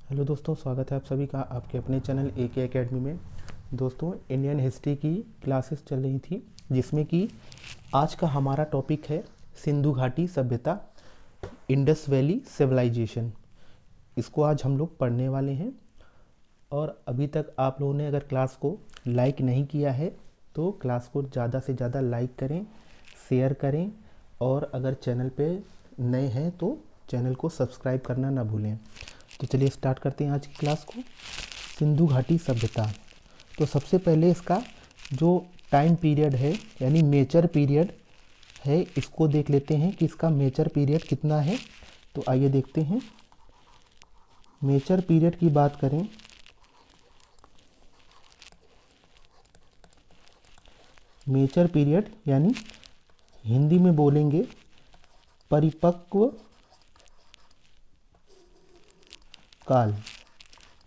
Hello दोस्तों, स्वागत है आप सभी का आपके अपने चैनल AK एकेडमी में। दोस्तों, इंडियन हिस्ट्री की क्लासेस चल रही थी जिसमें कि आज का हमारा टॉपिक है सिंधु घाटी सभ्यता, इंडस वैली सिविलाइजेशन। इसको आज हम लोग पढ़ने वाले हैं। और अभी तक आप लोगों ने अगर क्लास को लाइक नहीं किया है तो क्लास को ज़्यादा से ज़्यादा लाइक करें, शेयर करें, और अगर चैनल पे नए हैं तो चैनल को सब्सक्राइब करना ना भूलें। तो चलिए स्टार्ट करते हैं आज की क्लास को। सिंधु घाटी सभ्यता। तो सबसे पहले इसका जो टाइम पीरियड है यानी मेजर पीरियड है, इसको देख लेते हैं कि इसका मेजर पीरियड कितना है। तो आइए देखते हैं। मेजर पीरियड की बात करें, मेजर पीरियड यानी हिंदी में बोलेंगे परिपक्व काल।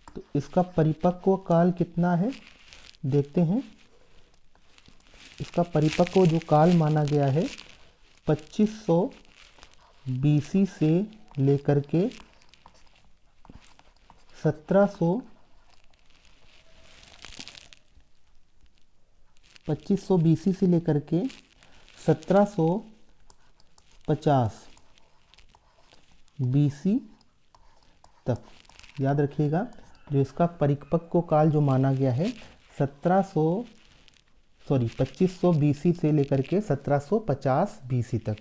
तो इसका परिपक्व काल कितना है देखते हैं। इसका परिपक्व जो काल माना गया है 2500 BC से लेकर के 1700 2500 BC से लेकर के 1750 BC तक। याद रखिएगा, जो इसका परिपक्व काल जो माना गया है 2500 BC से लेकर के 1750 BC तक।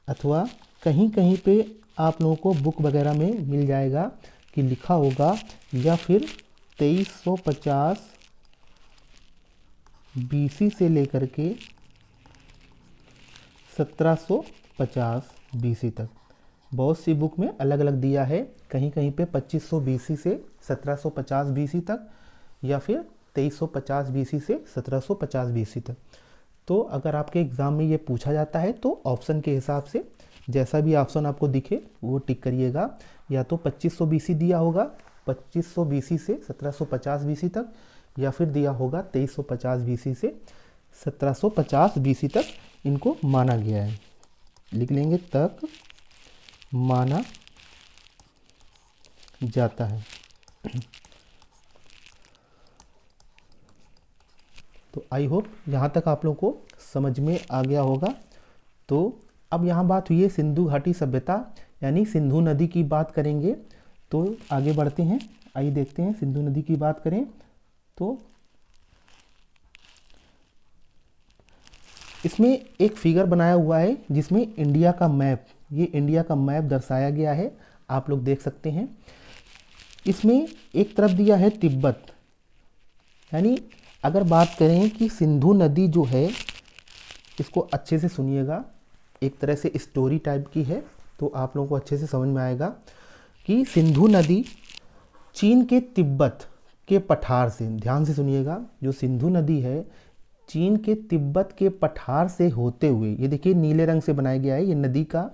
अथवा कहीं कहीं पे आप लोगों को बुक वगैरह में मिल जाएगा कि लिखा होगा या फिर 2350 BC से लेकर के 1750 BC तक। बहुत सी बुक में अलग अलग दिया है, कहीं कहीं पे 2500 BC से 1750 BC तक, या फिर 2350 BC से 1750 BC तक। तो अगर आपके एग्ज़ाम में ये पूछा जाता है तो ऑप्शन के हिसाब से जैसा भी ऑप्शन आपको दिखे वो टिक करिएगा। या तो 2500 BC दिया होगा, 2500 BC से 1750 BC तक, या फिर दिया होगा 2350 BC से 1750 BC तक इनको माना गया है। लिख लेंगे तक माना जाता है। तो आई होप यहाँ तक आप लोगों को समझ में आ गया होगा। तो अब यहाँ बात हुई है सिंधु घाटी सभ्यता यानी सिंधु नदी की बात करेंगे। तो आगे बढ़ते हैं, आइए देखते हैं सिंधु नदी की बात करें तो इसमें एक फिगर बनाया हुआ है जिसमें इंडिया का मैप, ये इंडिया का मैप दर्शाया गया है, आप लोग देख सकते हैं। इसमें एक तरफ दिया है तिब्बत, यानी अगर बात करें कि सिंधु नदी जो है, इसको अच्छे से सुनिएगा, एक तरह से स्टोरी टाइप की है तो आप लोगों को अच्छे से समझ में आएगा कि सिंधु नदी चीन के तिब्बत के पठार से, ध्यान से सुनिएगा, जो सिंधु नदी है चीन के तिब्बत के पठार से होते हुए, ये देखिए नीले रंग से बनाया गया है, ये नदी का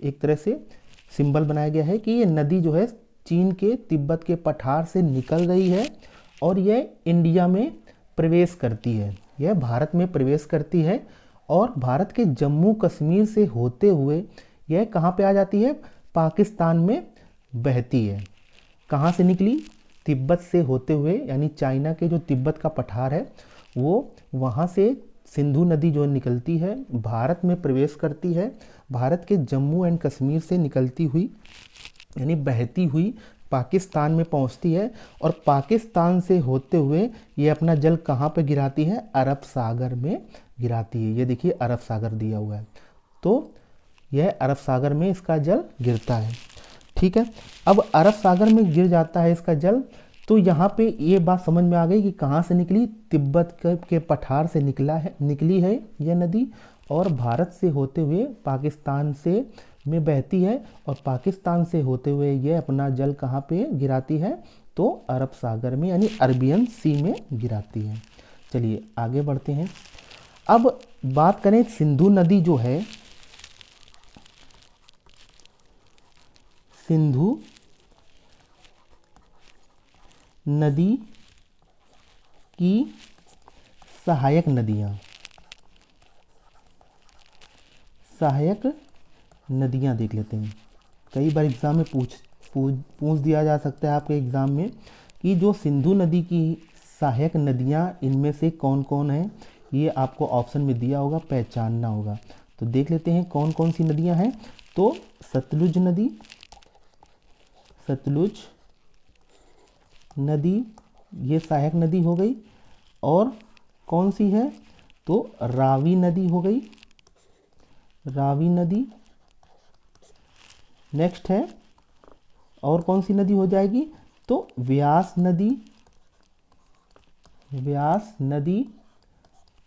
एक तरह से सिंबल बनाया गया है कि ये नदी जो है चीन के तिब्बत के पठार से निकल रही है और यह इंडिया में प्रवेश करती है, यह भारत में प्रवेश करती है और भारत के जम्मू कश्मीर से होते हुए यह कहाँ पे आ जाती है, पाकिस्तान में बहती है। कहाँ से निकली, तिब्बत से होते हुए, यानी चाइना के जो तिब्बत का पठार है वो वहाँ से सिंधु नदी जो निकलती है भारत में प्रवेश करती है, भारत के जम्मू एंड कश्मीर से निकलती हुई यानी बहती हुई पाकिस्तान में पहुंचती है और पाकिस्तान से होते हुए ये अपना जल कहाँ पे गिराती है, अरब सागर में गिराती है। ये देखिए अरब सागर दिया हुआ है, तो यह अरब सागर में इसका जल गिरता है। ठीक है, अब अरब सागर में गिर जाता है इसका जल, तो यहाँ पे ये बात समझ में आ गई कि कहाँ से निकली, तिब्बत के पठार से निकली है यह नदी और भारत से होते हुए पाकिस्तान से में बहती है और पाकिस्तान से होते हुए ये अपना जल कहाँ पे गिराती है, तो अरब सागर में यानी अरबियन सी में गिराती है। चलिए आगे बढ़ते हैं। अब बात करें सिंधु नदी जो है, सिंधु नदी की सहायक नदियाँ देख लेते हैं। कई बार एग्ज़ाम में पूछ दिया जा सकता है आपके एग्ज़ाम में कि जो सिंधु नदी की सहायक नदियाँ इनमें से कौन कौन हैं, ये आपको ऑप्शन में दिया होगा, पहचानना होगा। तो देख लेते हैं कौन कौन सी नदियाँ हैं। तो सतलुज नदी ये सहायक नदी हो गई। और कौन सी है, तो रावी नदी हो गई, रावी नदी। नेक्स्ट है, और कौन सी नदी हो जाएगी, तो व्यास नदी।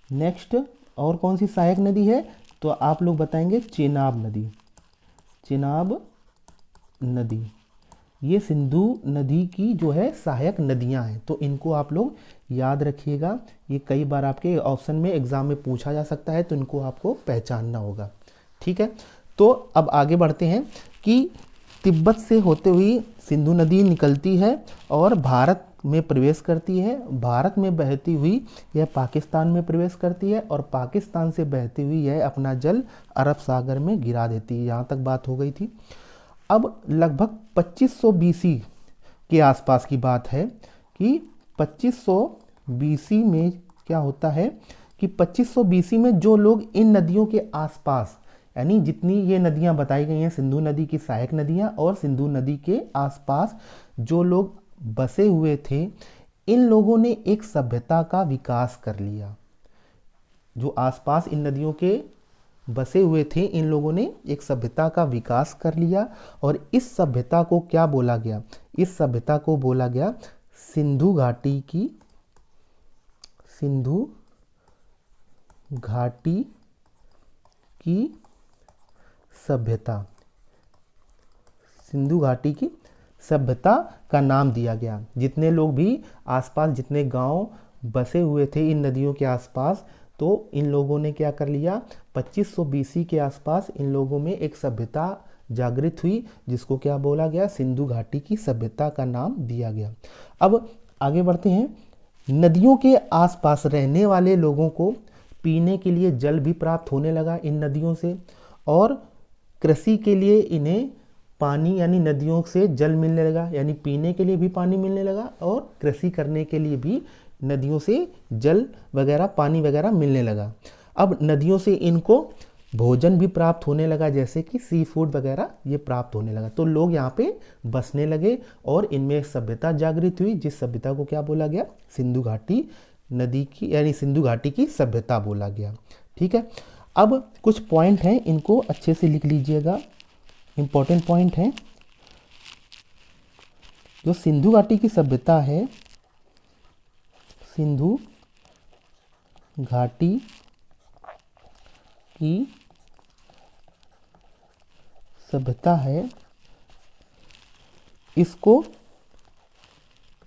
नेक्स्ट और कौन सी सहायक नदी है, तो आप लोग बताएंगे चेनाब नदी। ये सिंधु नदी की जो है सहायक नदियां हैं, तो इनको आप लोग याद रखिएगा। ये कई बार आपके ऑप्शन में एग्जाम में पूछा जा सकता है, तो इनको आपको पहचानना होगा। ठीक है, तो अब आगे बढ़ते हैं कि तिब्बत से होते हुई सिंधु नदी निकलती है और भारत में प्रवेश करती है। भारत में बहती हुई यह पाकिस्तान में प्रवेश करती है और पाकिस्तान से बहती हुई यह अपना जल अरब सागर में गिरा देती है। यहाँ तक बात हो गई थी। अब लगभग 2500 बीसी के आसपास की बात है कि 2500 बीसी में क्या होता है कि 2500 बीसी में जो लोग इन नदियों के आसपास, यानी जितनी ये नदियां बताई गई हैं, सिंधु नदी की सहायक नदियां और सिंधु नदी के आसपास जो लोग बसे हुए थे, इन लोगों ने एक सभ्यता का विकास कर लिया। जो आसपास इन नदियों के बसे हुए थे, इन लोगों ने एक सभ्यता का विकास कर लिया। और इस सभ्यता को क्या बोला गया, इस सभ्यता को बोला गया सिंधु घाटी की सभ्यता। सिंधु घाटी की सभ्यता का नाम दिया गया। जितने लोग भी आसपास, जितने गांव बसे हुए थे इन नदियों के आसपास, तो इन लोगों ने क्या कर लिया, 2500 बीसी के आसपास इन लोगों में एक सभ्यता जागृत हुई, जिसको क्या बोला गया, सिंधु घाटी की सभ्यता का नाम दिया गया। अब आगे बढ़ते हैं। नदियों के आसपास रहने वाले लोगों को पीने के लिए जल भी प्राप्त होने लगा इन नदियों से, और कृषि के लिए इन्हें पानी यानी नदियों से जल मिलने लगा, यानी पीने के लिए भी पानी मिलने लगा और कृषि करने के लिए भी नदियों से जल वगैरह, पानी वगैरह मिलने लगा। अब नदियों से इनको भोजन भी प्राप्त होने लगा, जैसे कि सी फूड वगैरह ये प्राप्त होने लगा। तो लोग यहाँ पे बसने लगे और इनमें एक सभ्यता जागृत हुई, जिस सभ्यता को क्या बोला गया, सिंधु घाटी नदी की यानी सिंधु घाटी की सभ्यता बोला गया। ठीक है, अब कुछ पॉइंट हैं, इनको अच्छे से लिख लीजिएगा, इंपॉर्टेंट पॉइंट हैं। जो सिंधु घाटी की सभ्यता है, सिंधु घाटी की सभ्यता है, इसको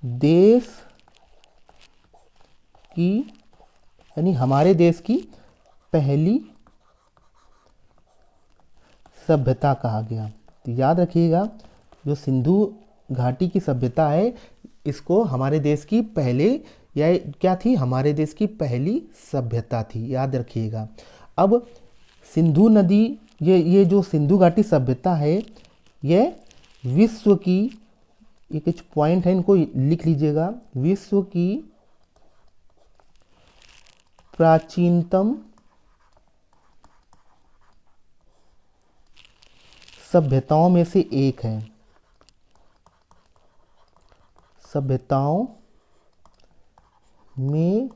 देश की यानी हमारे देश की पहली सभ्यता कहा गया। तो याद रखिएगा, जो सिंधु घाटी की सभ्यता है, इसको हमारे देश की पहले या क्या थी, हमारे देश की पहली सभ्यता थी, याद रखिएगा। अब सिंधु नदी, ये जो सिंधु घाटी सभ्यता है, यह विश्व की, ये कुछ पॉइंट है, इनको लिख लीजिएगा, विश्व की प्राचीनतम सभ्यताओं में से एक है, सभ्यताओं में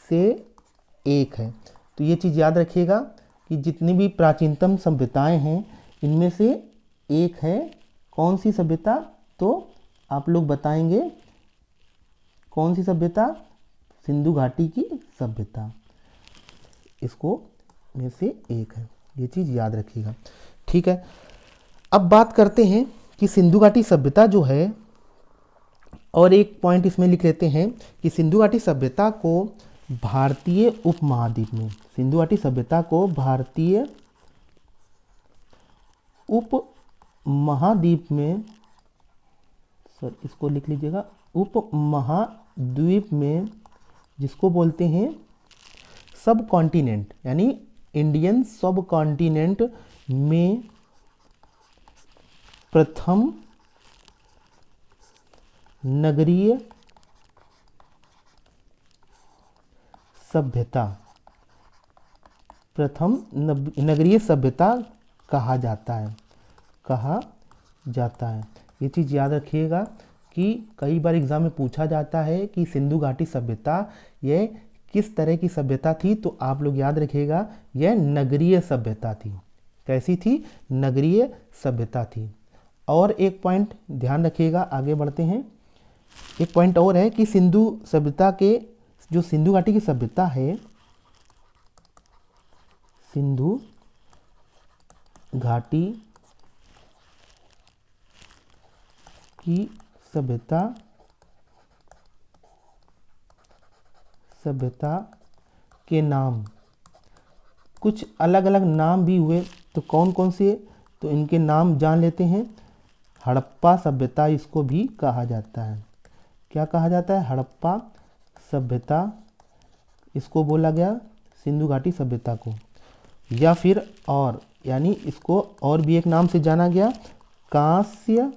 से एक है। तो ये चीज़ याद रखिएगा कि जितनी भी प्राचीनतम सभ्यताएं हैं, इनमें से एक है कौन सी सभ्यता, तो आप लोग बताएंगे कौन सी सभ्यता, सिंधु घाटी की सभ्यता, इसको में से एक है। ये चीज़ याद रखिएगा। ठीक है, अब बात करते हैं कि सिंधु घाटी सभ्यता जो है, और एक पॉइंट इसमें लिख लेते हैं कि सिंधु घाटी सभ्यता को भारतीय उपमहाद्वीप में, सिंधु घाटी सभ्यता को भारतीय उपमहाद्वीप में, सर इसको लिख लीजिएगा, उपमहाद्वीप में, जिसको बोलते हैं सब कॉन्टिनेंट, यानी इंडियन सब कॉन्टिनेंट में प्रथम नगरीय सभ्यता, प्रथम नगरीय सभ्यता कहा जाता है, कहा जाता है। ये चीज़ याद रखिएगा कि कई बार एग्जाम में पूछा जाता है कि सिंधु घाटी सभ्यता ये किस तरह की सभ्यता थी, तो आप लोग याद रखिएगा यह नगरीय सभ्यता थी। कैसी थी? नगरीय सभ्यता थी। और एक पॉइंट ध्यान रखिएगा, आगे बढ़ते हैं। एक पॉइंट और है कि सिंधु सभ्यता के जो सिंधु घाटी की सभ्यता है, सिंधु घाटी की सभ्यता के नाम कुछ अलग अलग नाम भी हुए, तो कौन कौन से, तो इनके नाम जान लेते हैं। हड़प्पा सभ्यता इसको भी कहा जाता है। क्या कहा जाता है? हड़प्पा सभ्यता, इसको बोला गया सिंधु घाटी सभ्यता को। या फिर और, यानी इसको और भी एक नाम से जाना गया, कांस्य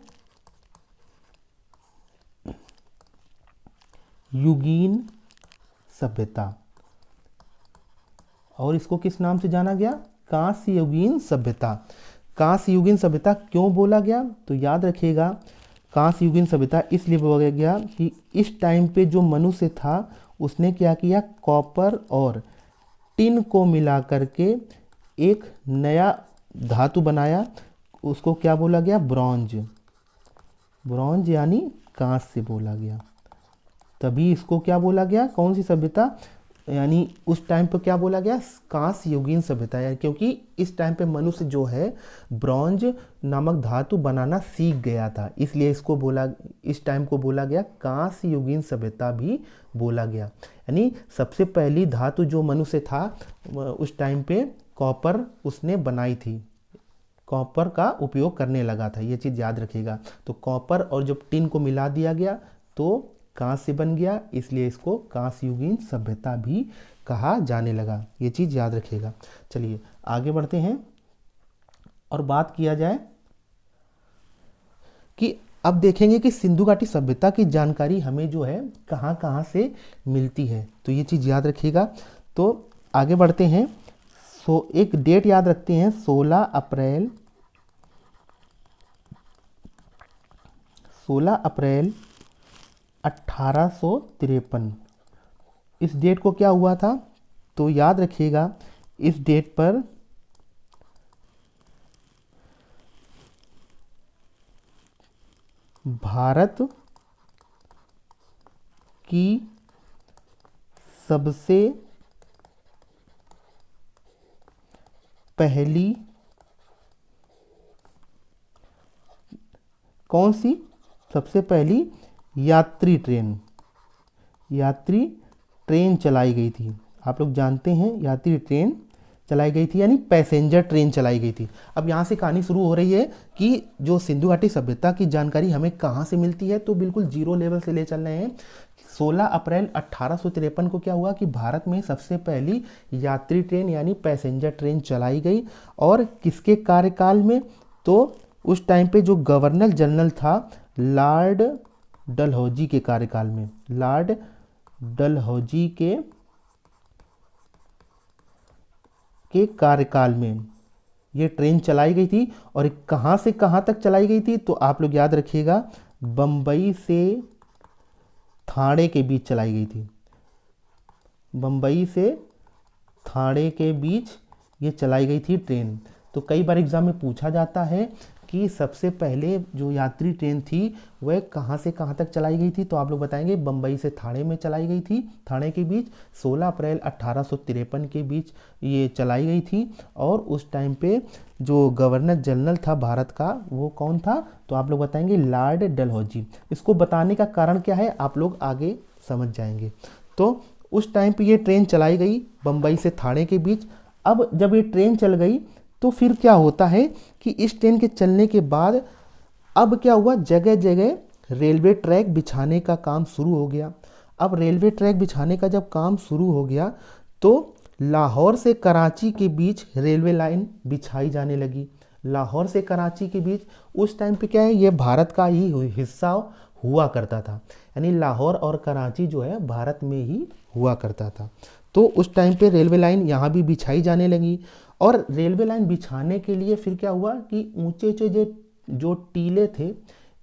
युगीन सभ्यता। और इसको किस नाम से जाना गया? कांस्य युगीन सभ्यता। कांस्य युगीन सभ्यता क्यों बोला गया? तो याद रखिएगा, कांस्य युगीन सभ्यता इसलिए बोला गया कि इस टाइम पे जो मनुष्य था उसने क्या किया, कॉपर और टिन को मिला करके एक नया धातु बनाया, उसको क्या बोला गया? ब्रॉन्ज। ब्रॉन्ज यानी कांस्य बोला गया, तभी इसको क्या बोला गया? कौन सी सभ्यता? यानी उस टाइम पर क्या बोला गया? कांस्य युगीन सभ्यता। यानी क्योंकि इस टाइम पे मनुष्य जो है ब्रॉन्ज नामक धातु बनाना सीख गया था, इसलिए इसको बोला, इस टाइम को बोला गया कांस्य युगीन सभ्यता भी बोला गया। यानी सबसे पहली धातु जो मनुष्य था उस टाइम पे कॉपर उसने बनाई थी, कॉपर का उपयोग करने लगा था, ये चीज़ याद रखिएगा। तो कॉपर और जब टिन को मिला दिया गया तो कांस्य बन गया, इसलिए इसको कांस्य युगीन सभ्यता भी कहा जाने लगा, ये चीज़ याद रखिएगा। चलिए आगे बढ़ते हैं और बात किया जाए कि अब देखेंगे कि सिंधु घाटी सभ्यता की जानकारी हमें जो है कहाँ कहाँ से मिलती है, तो ये चीज़ याद रखिएगा। तो आगे बढ़ते हैं। एक डेट याद रखते हैं, 16 अप्रैल 1853। इस डेट को क्या हुआ था? तो याद रखिएगा, इस डेट पर भारत की सबसे पहली कौन सी? सबसे पहली यात्री ट्रेन चलाई गई थी। आप लोग जानते हैं यात्री ट्रेन चलाई गई थी, यानी पैसेंजर ट्रेन चलाई गई थी। अब यहाँ से कहानी शुरू हो रही है कि जो सिंधु घाटी सभ्यता की जानकारी हमें कहाँ से मिलती है, तो बिल्कुल जीरो लेवल से ले चल रहे हैं। 16 अप्रैल 1853 को क्या हुआ कि भारत में सबसे पहली यात्री ट्रेन यानी पैसेंजर ट्रेन चलाई गई। और किसके कार्यकाल में? तो उस टाइम पे जो गवर्नर जनरल था लॉर्ड डलहौजी के कार्यकाल में, लॉर्ड डलहौजी के कार्यकाल में ये ट्रेन चलाई गई थी। और कहाँ से कहाँ तक चलाई गई थी? तो आप लोग याद रखिएगा, बम्बई से ठाणे के बीच चलाई गई थी। बम्बई से ठाणे के बीच ये चलाई गई थी ट्रेन। तो कई बार एग्जाम में पूछा जाता है कि सबसे पहले जो यात्री ट्रेन थी वह कहाँ से कहाँ तक चलाई गई थी, तो आप लोग बताएंगे बम्बई से ठाणे में चलाई गई थी, ठाणे के बीच 16 अप्रैल 1853 के बीच ये चलाई गई थी। और उस टाइम पे जो गवर्नर जनरल था भारत का वो कौन था, तो आप लोग बताएंगे लॉर्ड डलहौजी। इसको बताने का कारण क्या है आप लोग आगे समझ जाएंगे। तो उस टाइम पे ये ट्रेन चलाई गई बम्बई से ठाणे के बीच। अब जब ये ट्रेन चल गई तो फिर क्या होता है कि इस ट्रेन के चलने के बाद अब क्या हुआ, जगह जगह रेलवे ट्रैक बिछाने का काम शुरू हो गया। अब रेलवे ट्रैक बिछाने का जब काम शुरू हो गया तो लाहौर से कराची के बीच रेलवे लाइन बिछाई जाने लगी। लाहौर से कराची के बीच उस टाइम पे क्या है, ये भारत का ही हिस्सा हुआ करता था। यानी लाहौर और कराची जो है भारत में ही हुआ करता था। तो उस टाइम पे रेलवे लाइन यहाँ भी बिछाई जाने लगी। और रेलवे लाइन बिछाने के लिए फिर क्या हुआ कि ऊंचे ऊंचे जो टीले थे,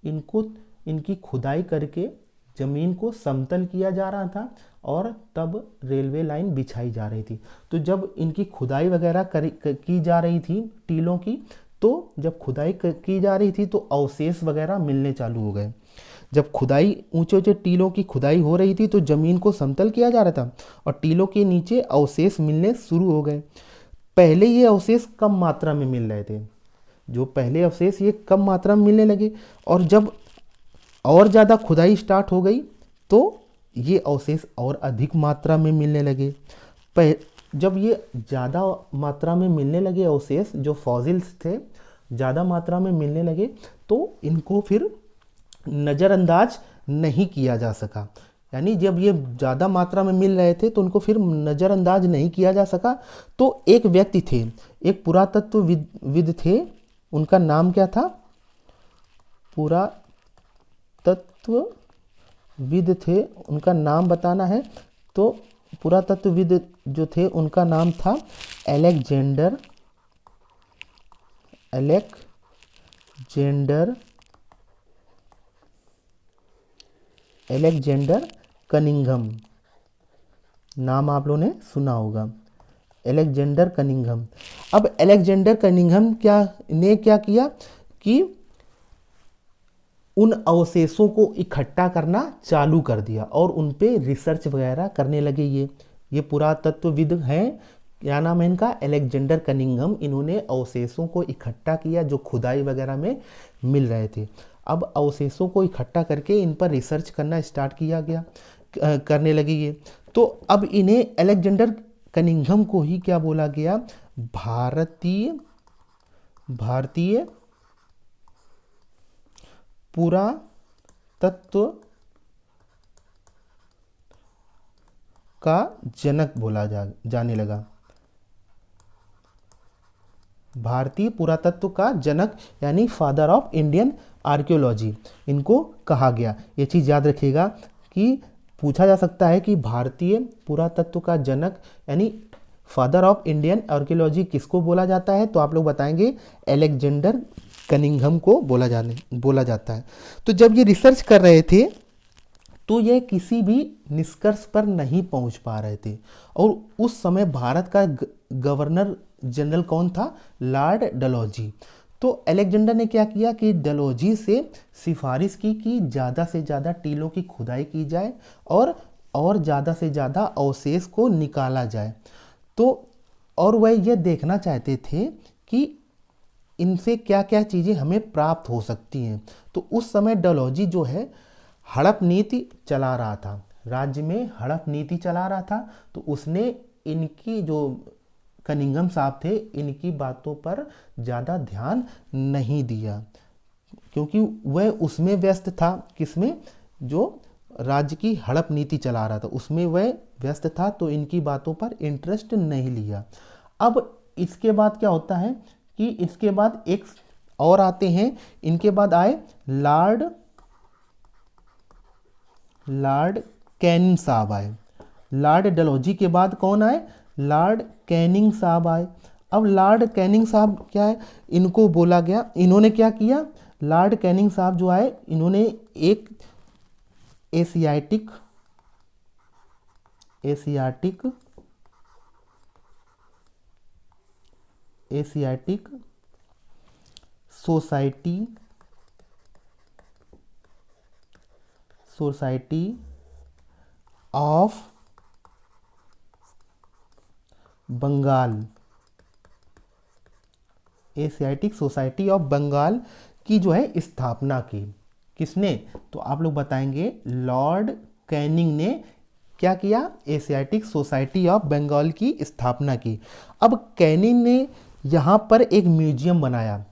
इनको इनकी खुदाई करके ज़मीन को समतल किया जा रहा था और तब रेलवे लाइन बिछाई जा रही थी। तो जब इनकी खुदाई वगैरह की जा रही थी टीलों की, तो जब खुदाई की जा रही थी तो अवशेष वगैरह मिलने चालू हो गए। जब खुदाई ऊंचे ऊंचे टीलों की खुदाई हो रही थी तो ज़मीन को समतल किया जा रहा था और टीलों के नीचे अवशेष मिलने शुरू हो गए। पहले ये अवशेष कम मात्रा में मिल रहे थे, जो पहले अवशेष ये कम मात्रा में मिलने लगे, और जब और ज़्यादा खुदाई स्टार्ट हो गई तो ये अवशेष और अधिक मात्रा में मिलने लगे। जब ये ज़्यादा मात्रा में मिलने लगे अवशेष, जो फॉसिल्स थे ज़्यादा मात्रा में मिलने लगे, तो इनको फिर नज़रअंदाज नहीं किया जा सका। यानी जब ये ज़्यादा मात्रा में मिल रहे थे तो उनको फिर नज़रअंदाज नहीं किया जा सका। तो एक व्यक्ति थे, एक पुरातत्वविद थे, उनका नाम क्या था? पुरातत्वविद थे, उनका नाम बताना है। तो पुरातत्वविद जो थे उनका नाम था एलेक्जेंडर कनिंघम। नाम आप लोगों ने सुना होगा, एलेक्जेंडर कनिंघम। अब एलेक्जेंडर कनिंघम ने क्या किया कि उन अवशेषों को इकट्ठा करना चालू कर दिया और उन पे रिसर्च वगैरह करने लगे। ये पुरातत्वविद हैं, क्या नाम है इनका? Alexander Cunningham. इन्होंने अवशेषों को इकट्ठा किया जो खुदाई वगैरह में मिल रहे थे। अब अवशेषों को इकट्ठा करके इन पर रिसर्च करना स्टार्ट किया गया, करने लगे ये। तो अब इन्हें एलेक्जेंडर कनिंघम को ही क्या बोला गया? भारतीय पुरातत्व का जनक बोला जाने लगा। भारतीय पुरातत्व का जनक यानी फादर ऑफ इंडियन आर्कियोलॉजी इनको कहा गया। ये चीज़ याद रखिएगा कि पूछा जा सकता है कि भारतीय पुरातत्व का जनक यानी फादर ऑफ इंडियन आर्कियोलॉजी किसको बोला जाता है? तो आप लोग बताएंगे एलेक्जेंडर कनिंघम को बोला जाता है। तो जब ये रिसर्च कर रहे थे तो ये किसी भी निष्कर्ष पर नहीं पहुंच पा रहे थे। और उस समय भारत का गवर्नर जनरल कौन था? लॉर्ड डलहौजी। तो अलेक्जेंडर ने क्या किया कि डलहौजी से सिफारिश की कि ज़्यादा से ज़्यादा टीलों की खुदाई की जाए और ज़्यादा से ज़्यादा अवशेष को निकाला जाए। तो और वह यह देखना चाहते थे कि इनसे क्या क्या चीज़ें हमें प्राप्त हो सकती हैं। तो उस समय डलहौजी जो है हड़प नीति चला रहा था, राज्य में हड़प नीति चला रहा था। तो उसने इनकी जो कनिंघम साहब थे इनकी बातों पर ज़्यादा ध्यान नहीं दिया, क्योंकि वह उसमें व्यस्त था। किसमें? जो राज्य की हड़प नीति चला रहा था उसमें वह व्यस्त था, तो इनकी बातों पर इंटरेस्ट नहीं लिया। अब इसके बाद क्या होता है कि इसके बाद एक और आते हैं, इनके बाद आए लॉर्ड कैनिंग साहब आए। लॉर्ड डलहौजी के बाद कौन आए? लॉर्ड कैनिंग साहब आए। अब लॉर्ड कैनिंग साहब क्या है, इनको बोला गया, इन्होंने क्या किया? लॉर्ड कैनिंग साहब जो आए इन्होंने एक Asiatic society of Bengal, Asiatic society of Bengal की जो है स्थापना की। किसने? तो आप लोग बताएंगे लॉर्ड कैनिंग ने क्या किया? एशियाटिक सोसाइटी ऑफ बंगाल की स्थापना की। अब कैनिंग ने यहाँ पर एक म्यूजियम बनाया।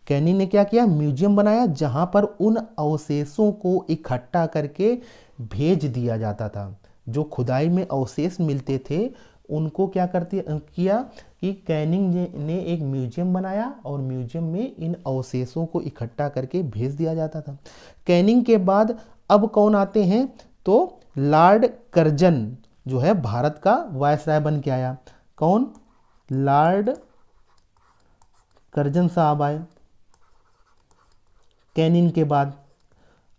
कैनिंग ने क्या किया? म्यूजियम बनाया जहाँ पर उन अवशेषों को इकट्ठा करके भेज दिया जाता था। जो खुदाई में अवशेष मिलते थे उनको क्या किया कि कैनिंग ने एक म्यूजियम बनाया और म्यूजियम में इन अवशेषों को इकट्ठा करके भेज दिया जाता था। कैनिंग के बाद अब कौन आते हैं, तो लॉर्ड कर्जन जो है भारत का वायसराय बन के आया। कौन, लॉर्ड कर्जन साहब आए कैनिंग के बाद।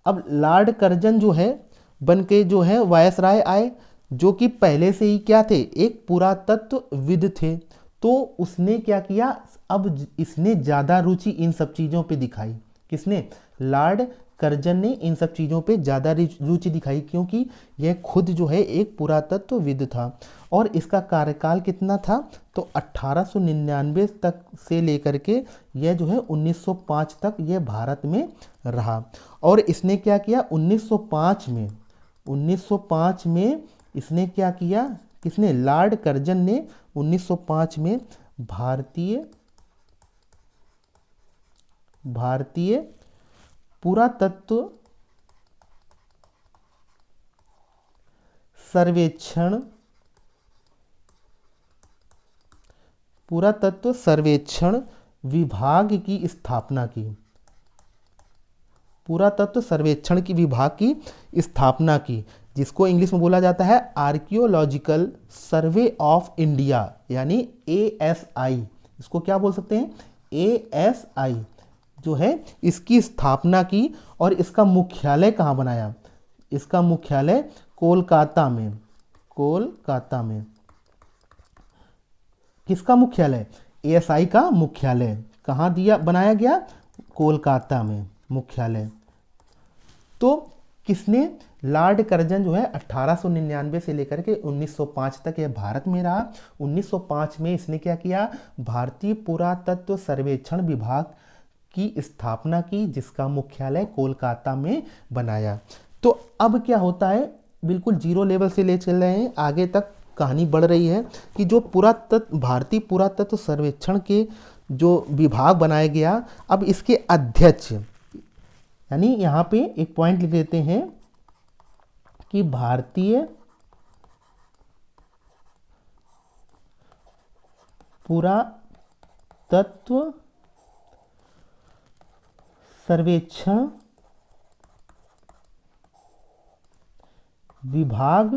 अब लॉर्ड कर्जन जो है बन के जो है वायसराय आए, जो कि पहले से ही क्या थे, एक पुरातत्वविद थे। तो उसने क्या किया, अब इसने ज़्यादा रुचि इन सब चीज़ों पे दिखाई। किसने, लॉर्ड कर्जन ने इन सब चीज़ों पे ज़्यादा रुचि दिखाई, क्योंकि यह खुद जो है एक पुरातत्वविद था। और इसका कार्यकाल कितना था, तो 1899 तक से लेकर के यह जो है 1905 तक यह भारत में रहा। और इसने क्या किया, 1905 में इसने क्या किया, किसने, लॉर्ड कर्जन ने 1905 में भारतीय पुरातत्व सर्वेक्षण विभाग की स्थापना की। पुरातत्व सर्वेक्षण की विभाग की स्थापना की, जिसको इंग्लिश में बोला जाता है आर्कियोलॉजिकल सर्वे ऑफ इंडिया, यानी ASI। इसको क्या बोल सकते हैं, ASI जो है, इसकी स्थापना की। और इसका मुख्यालय कहाँ बनाया, इसका मुख्यालय कोलकाता में। किसका मुख्यालय, ASI का मुख्यालय कहाँ बनाया गया, कोलकाता में मुख्यालय। तो किसने, लॉर्ड कर्जन जो है 1899 से लेकर के 1905 तक यह भारत में रहा। 1905 में इसने क्या किया, भारतीय पुरातत्व सर्वेक्षण विभाग की स्थापना की, जिसका मुख्यालय कोलकाता में बनाया। तो अब क्या होता है, बिल्कुल जीरो लेवल से ले चल रहे हैं, आगे तक कहानी बढ़ रही है कि जो भारतीय पुरातत्व सर्वेक्षण के जो विभाग बनाया गया, अब इसके अध्यक्ष, यानी यहाँ पे एक पॉइंट लिख लेते हैं कि भारतीय पुरातत्व सर्वेक्षण विभाग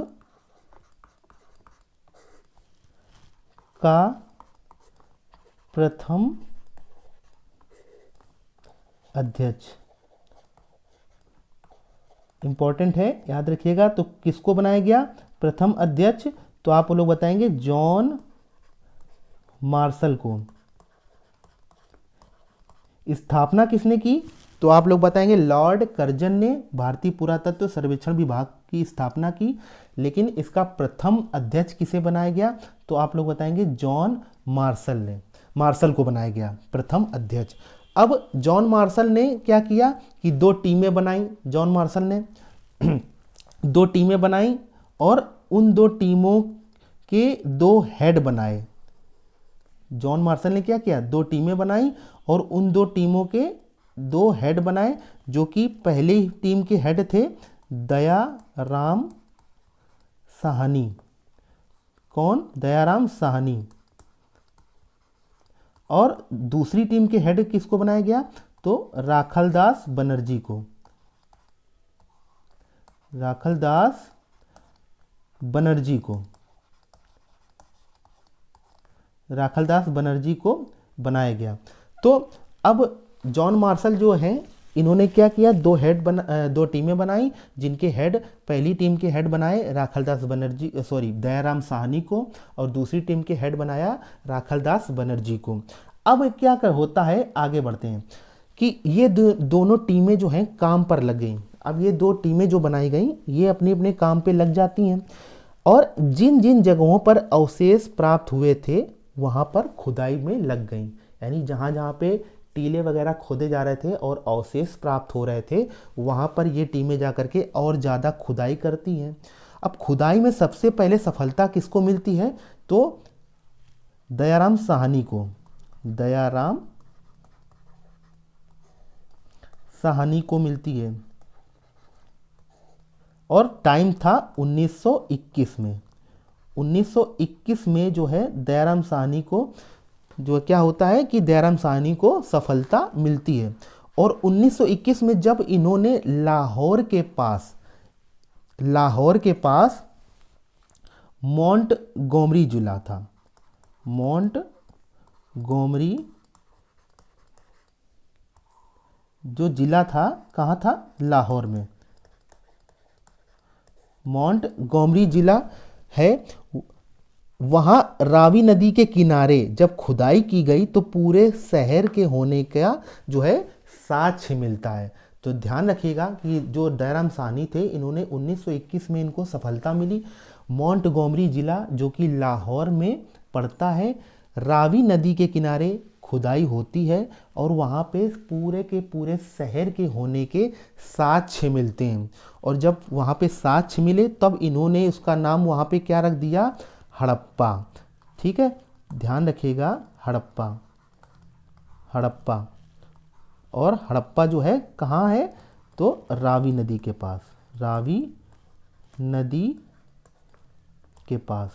का प्रथम अध्यक्ष, इंपॉर्टेंट है, याद रखिएगा। तो किसको बनाया गया, प्रथम अध्यक्ष, तो आप लोग बताएंगे जॉन मार्शल को। स्थापना किसने की, तो आप लोग बताएंगे लॉर्ड कर्जन ने भारतीय पुरातत्व सर्वेक्षण विभाग की स्थापना की। लेकिन इसका प्रथम अध्यक्ष किसे बनाया गया, तो आप लोग बताएंगे जॉन मार्शल को बनाया गया प्रथम अध्यक्ष। अब जॉन मार्शल ने क्या किया कि दो टीमें बनाई, जॉन मार्शल ने दो टीमें बनाई और उन दो टीमों के दो हेड बनाए। जॉन मार्शल ने क्या किया, दो टीमें बनाई और उन दो टीमों के दो हेड बनाए, जो कि पहली टीम के हेड थे दयाराम साहनी। कौन, दयाराम साहनी। और दूसरी टीम के हेड किसको बनाया गया, तो राखलदास बनर्जी को। राखलदास बनर्जी को बनाया गया। तो अब जॉन मार्शल जो हैं, इन्होंने क्या किया, दो टीमें बनाई, जिनके हेड, पहली टीम के हेड बनाए दयाराम साहनी को, और दूसरी टीम के हेड बनाया राखलदास बनर्जी को। अब क्या होता है, आगे बढ़ते हैं कि ये दोनों टीमें जो हैं काम पर लग गई। अब ये दो टीमें जो बनाई गई, ये अपने अपने काम पे लग जाती हैं और जिन जिन जगहों पर अवशेष प्राप्त हुए थे वहाँ पर खुदाई में लग गई। यानी जहाँ जहाँ पे टीले वगैरह खोदे जा रहे थे और अवशेष प्राप्त हो रहे थे, वहाँ पर ये टीमें जा करके और ज़्यादा खुदाई करती हैं। अब खुदाई में सबसे पहले सफलता किसको मिलती है, तो दयाराम साहनी को। दयाराम साहनी को मिलती है और टाइम था 1921 में। 1921 में जो है दयाराम साहनी को जो क्या होता है कि दयाराम साहनी को सफलता मिलती है। और 1921 में जब इन्होंने लाहौर के पास मोंट गोमरी जिला था, मोंट गोमरी जो जिला था कहाँ था, लाहौर में, मोंट गोमरी जिला है। वहाँ रावी नदी के किनारे जब खुदाई की गई तो पूरे शहर के होने का जो है साक्ष्य मिलता है। तो ध्यान रखिएगा कि जो दयाराम साहनी थे इन्होंने 1921 में इनको सफलता मिली। मोंट गोमरी जिला जो कि लाहौर में पड़ता है, रावी नदी के किनारे खुदाई होती है और वहाँ पे पूरे के पूरे शहर के होने के साक्ष्य मिलते हैं। और जब वहाँ पे साक्ष्य मिले तब इन्होंने उसका नाम वहाँ पे क्या रख दिया, हड़प्पा। ठीक है, ध्यान रखिएगा, हड़प्पा, हड़प्पा। और हड़प्पा जो है कहाँ है, तो रावी नदी के पास, रावी नदी के पास।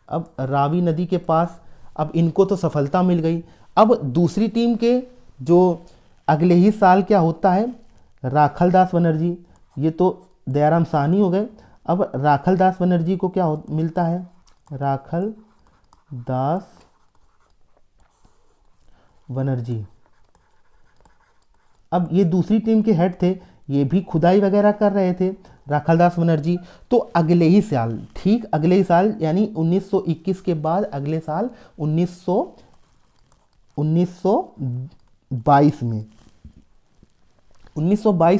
अब रावी नदी के पास, अब इनको तो सफलता मिल गई। अब दूसरी टीम के जो अगले ही साल क्या होता है, राखलदास बनर्जी, ये तो दयाराम साहनी हो गए। अब राखलदास बनर्जी को क्या मिलता है, राखलदास बनर्जी। अब ये दूसरी टीम के हेड थे, ये भी खुदाई वगैरह कर रहे थे, राखलदास बनर्जी। तो अगले ही साल, ठीक अगले ही साल यानी 1921 के बाद अगले साल 1922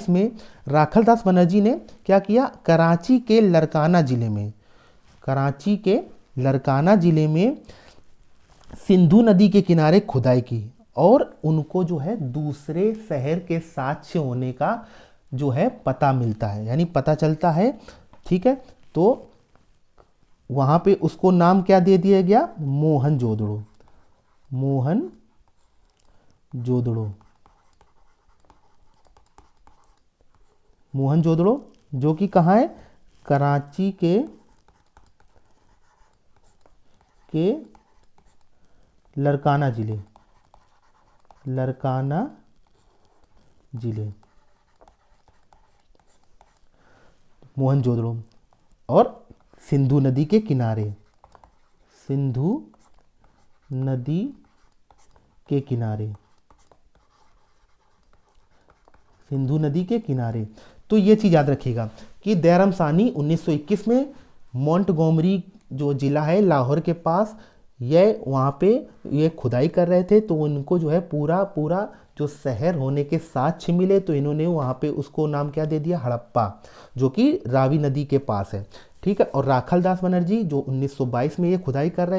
में राखलदास बनर्जी ने क्या किया, कराची के लरकाना जिले में सिंधु नदी के किनारे खुदाई की और उनको जो है दूसरे शहर के साक्ष्य होने का जो है पता मिलता है, यानी पता चलता है। ठीक है, तो वहां पे उसको नाम क्या दे दिया गया, मोहनजोदड़ो, मोहनजोदड़ो जो कि कहाँ है, कराची के लरकाना जिले, मोहनजोदड़ो। और सिंधु नदी के किनारे, सिंधु नदी के किनारे। तो ये चीज़ याद रखिएगा कि दयाराम साहनी 1921 में मोंटगोमरी जो जिला है लाहौर के पास, ये वहाँ पे ये खुदाई कर रहे थे, तो उनको जो है पूरा जो शहर होने के साक्ष्य मिले, तो इन्होंने वहाँ पे उसको नाम क्या दे दिया, हड़प्पा, जो कि रावी नदी के पास है। ठीक है, और राखलदास बनर्जी जो 1922 में ये खुदाई कर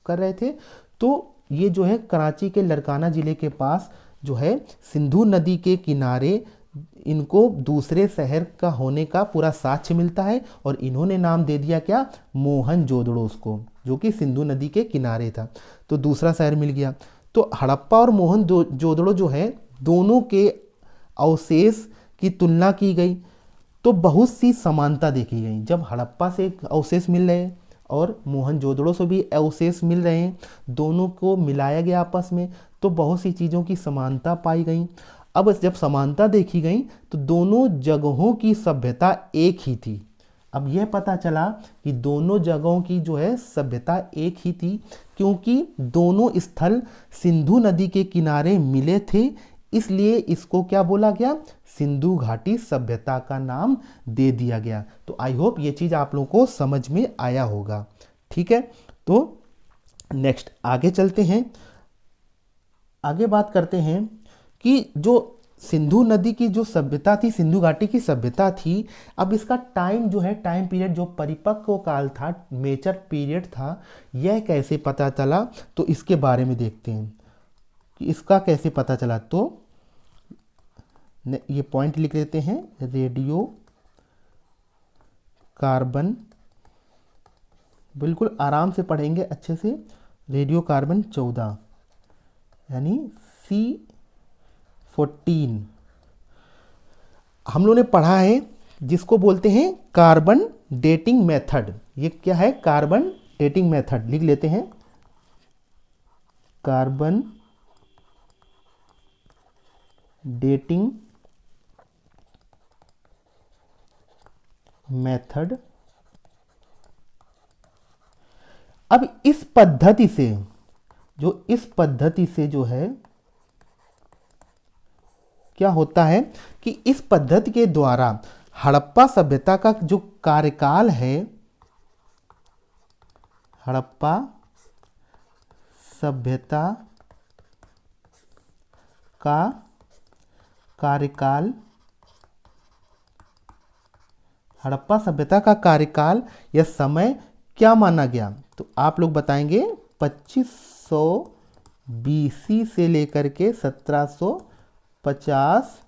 रहे थे, तो ये जो है कराची के लरकाना ज़िले के पास जो है सिंधु नदी के किनारे इनको दूसरे शहर का होने का पूरा साक्ष्य मिलता है और इन्होंने नाम दे दिया क्या, मोहनजोदड़ो उसको, जो कि सिंधु नदी के किनारे था। तो दूसरा शहर मिल गया। तो हड़प्पा और मोहनजोदड़ो जो है दोनों के अवशेष की तुलना की गई तो बहुत सी समानता देखी गई। जब हड़प्पा से अवशेष मिल रहे हैं और मोहनजोदड़ो से भी अवशेष मिल रहे हैं, दोनों को मिलाया गया आपस में, तो बहुत सी चीज़ों की समानता पाई गई। अब जब समानता देखी गई तो दोनों जगहों की सभ्यता एक ही थी। अब यह पता चला कि दोनों जगहों की जो है सभ्यता एक ही थी, क्योंकि दोनों स्थल सिंधु नदी के किनारे मिले थे, इसलिए इसको क्या बोला गया, सिंधु घाटी सभ्यता का नाम दे दिया गया। तो आई होप ये चीज़ आप लोगों को समझ में आया होगा। ठीक है, तो नेक्स्ट आगे चलते हैं। आगे बात करते हैं कि जो सिंधु नदी की जो सभ्यता थी, सिंधु घाटी की सभ्यता थी, अब इसका टाइम जो है, टाइम पीरियड जो परिपक्व काल था, मेचर पीरियड था, यह कैसे पता चला, तो इसके बारे में देखते हैं कि इसका कैसे पता चला। तो ये पॉइंट लिख लेते हैं, रेडियो कार्बन, बिल्कुल आराम से पढ़ेंगे अच्छे से, रेडियो कार्बन 14 यानी C14 हम लोगों ने पढ़ा है, जिसको बोलते हैं कार्बन डेटिंग मेथड, ये क्या है? कार्बन डेटिंग मेथड लिख लेते हैं। Carbon dating method. अब इस पद्धति से जो है क्या होता है कि इस पद्धति के द्वारा हड़प्पा सभ्यता का जो कार्यकाल है, हड़प्पा सभ्यता का कार्यकाल, हड़प्पा सभ्यता का कार्यकाल या समय क्या माना गया? तो आप लोग बताएंगे 2500 बीसी से लेकर के 1750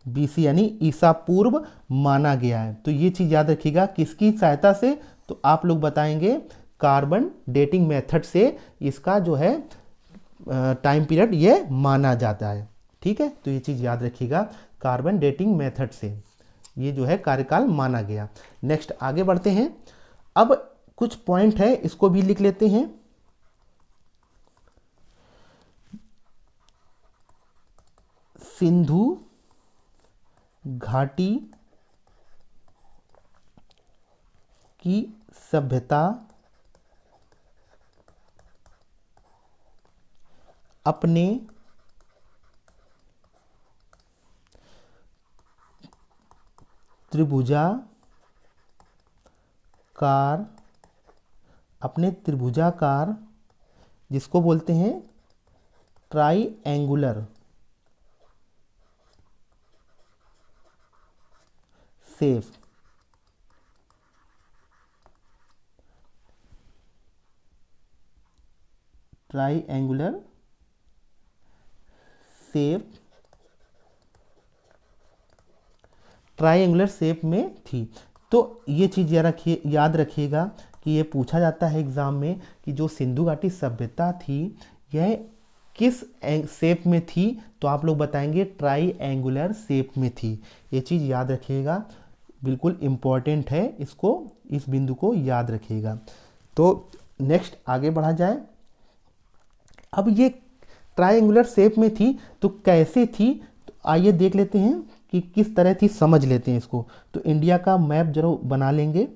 बीसी यानी ईसा पूर्व माना गया है। तो ये चीज़ याद रखिएगा, किसकी सहायता से? तो आप लोग बताएंगे कार्बन डेटिंग मेथड से इसका जो है टाइम पीरियड ये माना जाता है। ठीक है, तो ये चीज़ याद रखिएगा, कार्बन डेटिंग मेथड से ये जो है कार्यकाल माना गया। नेक्स्ट आगे बढ़ते हैं। अब कुछ पॉइंट है, इसको भी लिख लेते हैं। सिंधु घाटी की सभ्यता अपने त्रिभुजाकार जिसको बोलते हैं ट्राइएंगुलर शेप, ट्राइएंगुलर शेप में थी। तो ये चीज़ याद रखिएगा कि ये पूछा जाता है एग्जाम में कि जो सिंधु घाटी सभ्यता थी यह किस शेप में थी? तो आप लोग बताएंगे ट्राइएंगुलर शेप में थी। ये चीज़ याद रखिएगा, बिल्कुल इम्पॉर्टेंट है, इस बिंदु को याद रखिएगा। तो नेक्स्ट आगे बढ़ा जाए। अब ये ट्राइएंगुलर शेप में थी तो कैसे थी? तो आइए देख लेते हैं कि किस तरह थी, समझ लेते हैं इसको। तो इंडिया का मैप जरूर बना लेंगे।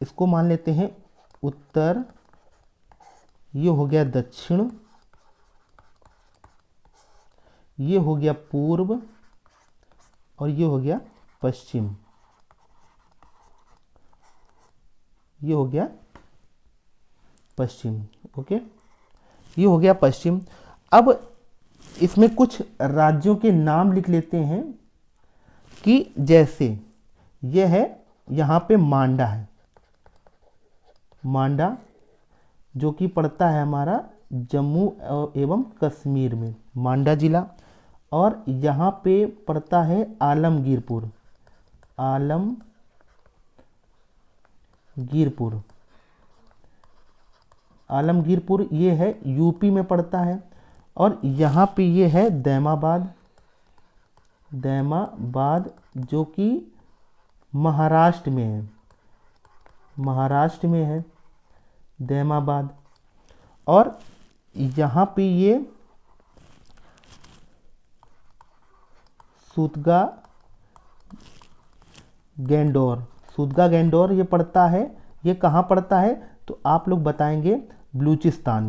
इसको मान लेते हैं उत्तर, ये हो गया दक्षिण, ये हो गया पूर्व और ये हो गया पश्चिम, ये हो गया पश्चिम। ओके, ये हो गया पश्चिम। अब इसमें कुछ राज्यों के नाम लिख लेते हैं कि जैसे ये है, यहाँ पे मांडा है, मांडा जो कि पड़ता है हमारा जम्मू एवं कश्मीर में, मांडा जिला। और यहाँ पे पड़ता है आलमगीरपुर, आलमगीरपुर ये है यूपी में पड़ता है। और यहाँ पे ये है दैमाबाद जो कि महाराष्ट्र में है, दैमाबाद। और यहाँ पे ये सूतगा गैंडोर ये पड़ता है। ये कहाँ पड़ता है? तो आप लोग बताएंगे बलूचिस्तान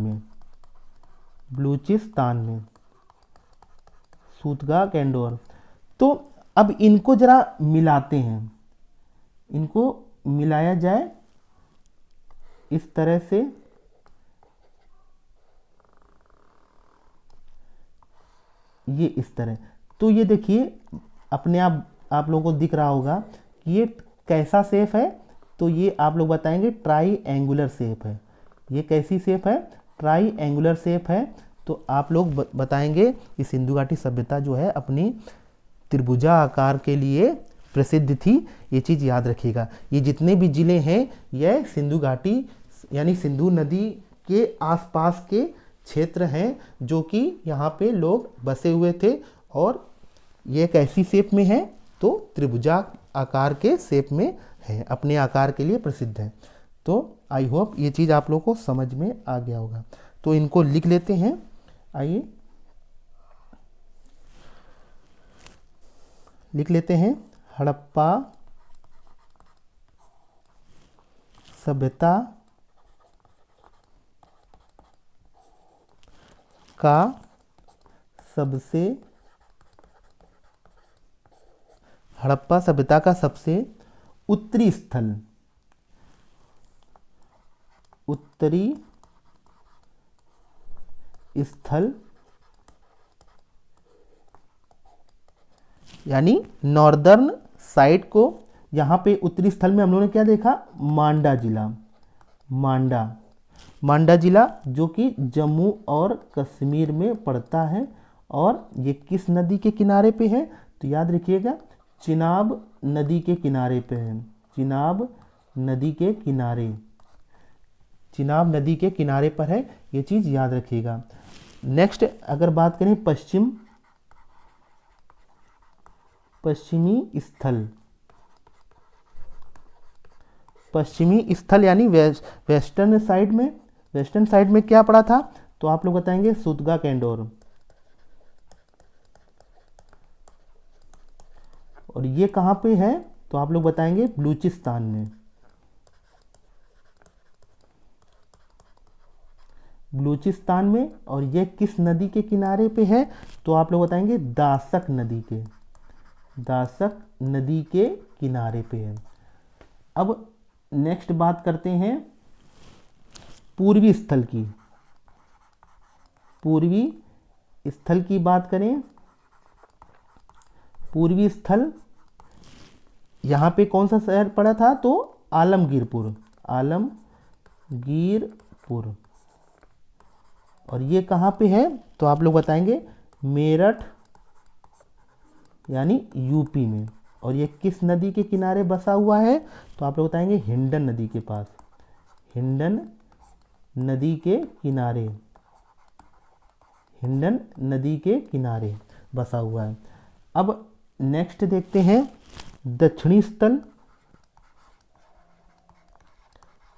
में, सूतगा गैंडोर। तो अब इनको जरा मिलाते हैं, इनको मिलाया जाए इस तरह से। ये इस तरह, तो ये देखिए अपने आप लोगों को दिख रहा होगा कि ये कैसा शेप है? तो ये आप लोग बताएंगे ट्राइएंगुलर शेप है। ये कैसी शेप है? ट्राइएंगुलर शेप है। तो आप लोग बताएंगे कि सिंधु घाटी सभ्यता जो है अपनी त्रिभुजा आकार के लिए प्रसिद्ध थी। ये चीज़ याद रखिएगा। ये जितने भी ज़िले हैं यह सिंधु घाटी यानी सिंधु नदी के आसपास के क्षेत्र हैं जो कि यहाँ पे लोग बसे हुए थे, और ये कैसी शेप में है तो त्रिभुजा आकार के शेप में है, अपने आकार के लिए प्रसिद्ध है। तो आई होप ये चीज़ आप लोगों को समझ में आ गया होगा। तो इनको लिख लेते हैं। आइए लिख लेते हैं। हड़प्पा सभ्यता का सबसे हड़प्पा सभ्यता का सबसे उत्तरी स्थल, उत्तरी स्थल यानी नॉर्दर्न साइड को, यहाँ पे उत्तरी स्थल में हम लोगों ने क्या देखा, मांडा जिला, मांडा जिला जो कि जम्मू और कश्मीर में पड़ता है। और ये किस नदी के किनारे पे है तो याद रखिएगा, चिनाब नदी के किनारे पे है। चिनाब नदी के किनारे, चिनाब नदी के किनारे पर है, ये चीज़ याद रखिएगा। नेक्स्ट अगर बात करें पश्चिमी स्थल, पश्चिमी स्थल यानी वेस्टर्न साइड में क्या पड़ा था तो आप लोग बताएंगे सूतगा कैंडोर। और ये कहाँ पे है तो आप लोग बताएंगे बलूचिस्तान में, बलूचिस्तान में। और ये किस नदी के किनारे पे है तो आप लोग बताएंगे दासक नदी के, दासक नदी के किनारे पे है। अब नेक्स्ट बात करते हैं पूर्वी स्थल की, पूर्वी स्थल की बात करें। पूर्वी स्थल यहाँ पे कौन सा शहर पड़ा था तो आलमगीरपुर, आलमगीरपुर। और ये कहाँ पे है तो आप लोग बताएंगे मेरठ यानी यूपी में। और ये किस नदी के किनारे बसा हुआ है तो आप लोग बताएंगे हिंडन नदी के पास, हिंडन नदी के किनारे, हिंडन नदी के किनारे बसा हुआ है। अब नेक्स्ट देखते हैं दक्षिणी स्थल,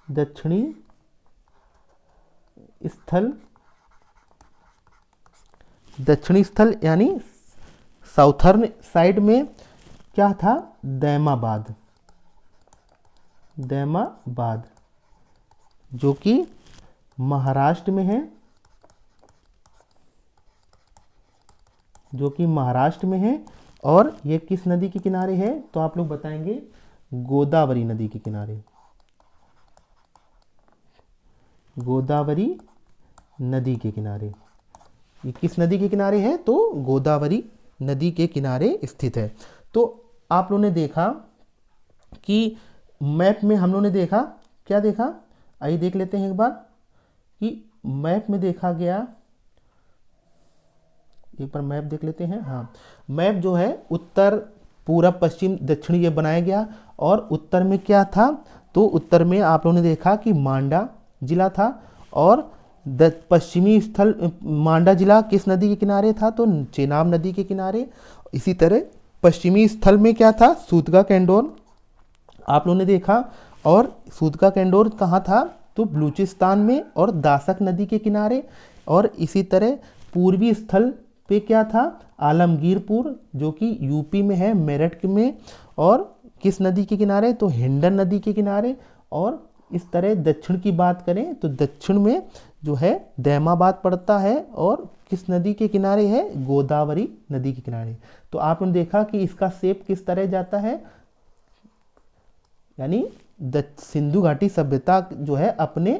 दक्षिणी स्थल, दक्षिणी स्थल यानी साउथर्न साइड में क्या था, दैमाबाद, दैमाबाद जो कि महाराष्ट्र में है, जो कि महाराष्ट्र में है। और ये किस नदी के किनारे है तो आप लोग बताएंगे गोदावरी नदी के किनारे, गोदावरी नदी के किनारे। ये किस नदी के किनारे है तो गोदावरी नदी के किनारे स्थित है। तो आप लोगों ने देखा कि मैप में हम लोगों ने देखा, क्या देखा, आइए देख लेते हैं एक बार कि मैप में देखा गया, एक बार मैप देख लेते हैं। हाँ, मैप जो है उत्तर पूरब पश्चिम दक्षिण ये बनाया गया। और उत्तर में क्या था तो उत्तर में आप लोगों ने देखा कि मांडा जिला था। और पश्चिमी स्थल मांडा जिला किस नदी के किनारे था तो चेनाब नदी के किनारे। इसी तरह पश्चिमी स्थल में क्या था, सूतगा कैंडोर आप लोगों ने देखा। और सूतगा कैंडोर कहाँ था तो बलूचिस्तान में और दासक नदी के किनारे। और इसी तरह पूर्वी स्थल पे क्या था, आलमगीरपुर जो कि यूपी में है, मेरठ में। और किस नदी के किनारे तो हिंडन नदी के किनारे। और इस तरह दक्षिण की बात करें तो दक्षिण में जो है दैमाबाद पड़ता है और किस नदी के किनारे है, गोदावरी नदी के किनारे। तो आपने देखा कि इसका शेप किस तरह जाता है, यानी सिंधु घाटी सभ्यता जो है अपने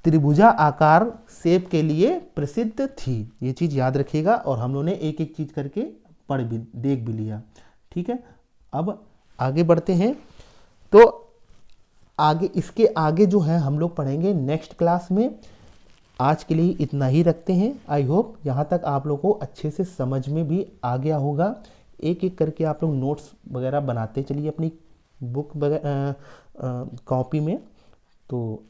त्रिभुजा आकार शेप के लिए प्रसिद्ध थी। ये चीज़ याद रखिएगा। और हम लोगों ने एक एक चीज़ करके पढ़ भी देख भी लिया, ठीक है। अब आगे बढ़ते हैं। तो आगे इसके आगे जो है हम लोग पढ़ेंगे नेक्स्ट क्लास में आज के लिए इतना ही रखते हैं। आई होप यहाँ तक आप लोगों को अच्छे से समझ में भी आ गया होगा। एक एक करके आप लोग नोट्स वगैरह बनाते चलिए अपनी बुक कॉपी में। तो